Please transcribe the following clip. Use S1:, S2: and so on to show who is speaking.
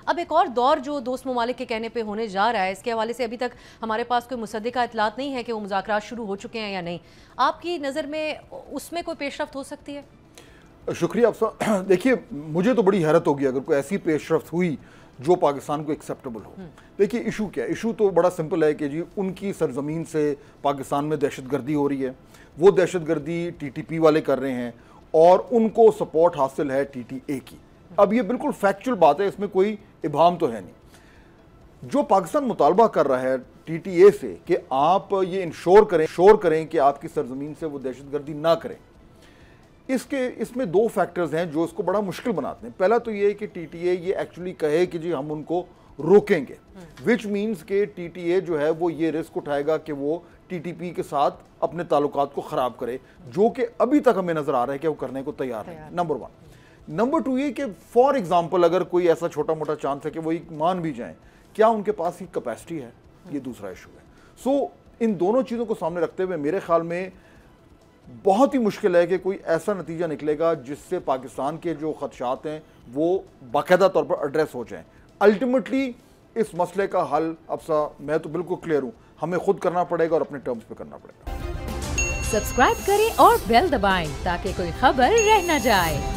S1: अब एक और दौर जो दोस्त ममालिक के कहने पे होने जा रहा है, इसके हवाले से अभी तक हमारे पास कोई मुसद्दिका इतलात नहीं है कि वो मुज़ाकरात शुरू हो चुके हैं या नहीं। आपकी नज़र में उसमें कोई पेशरफ्त हो सकती है?
S2: शुक्रिया अफसा। देखिए, मुझे तो बड़ी हैरत होगी अगर कोई ऐसी पेशरफ्त हुई जो पाकिस्तान को एक्सेप्टेबल हो। देखिए, इशू क्या है? इशू तो बड़ा सिंपल है कि जी उनकी सरजमीन से पाकिस्तान में दहशतगर्दी हो रही है, वो दहशतगर्दी TTP वाले कर रहे हैं और उनको सपोर्ट हासिल है TTA की। अब ये बिल्कुल फैक्चुअल बात है, इसमें कोई इबाम तो है नहीं। जो पाकिस्तान मुतालबा कर रहा है TTA से कि आप ये इंश्योर करें कि आपकी सरजमीन से वो दहशतगर्दी ना करें, इसमें दो फैक्टर्स हैं जो इसको बड़ा मुश्किल बनाते हैं। पहला तो ये है कि TTA ये एक्चुअली कहे कि जी हम उनको रोकेंगे, विच मीन्स के TTA जो है वो ये रिस्क उठाएगा कि वो TTP के साथ अपने ताल्लुकात को ख़राब करे, जो कि अभी तक हमें नज़र आ रहा है कि वो करने को तैयार नहीं। नंबर 1। नंबर 2 ये कि फॉर एग्जाम्पल अगर कोई ऐसा छोटा मोटा चांस है कि वो मान भी जाएं, क्या उनके पास ही कैपेसिटी है? ये दूसरा इशू है। सो इन दोनों चीज़ों को सामने रखते हुए मेरे ख्याल में बहुत ही मुश्किल है कि कोई ऐसा नतीजा निकलेगा जिससे पाकिस्तान के जो खदशात हैं वो बाकायदा तौर पर एड्रेस हो जाएं। अल्टीमेटली इस मसले का हल अफसा मैं तो बिल्कुल क्लियर हूं, हमें खुद करना पड़ेगा और अपने टर्म्स पे करना पड़ेगा।
S3: सब्सक्राइब करें और बेल दबाएं ताकि कोई खबर रह न जाए।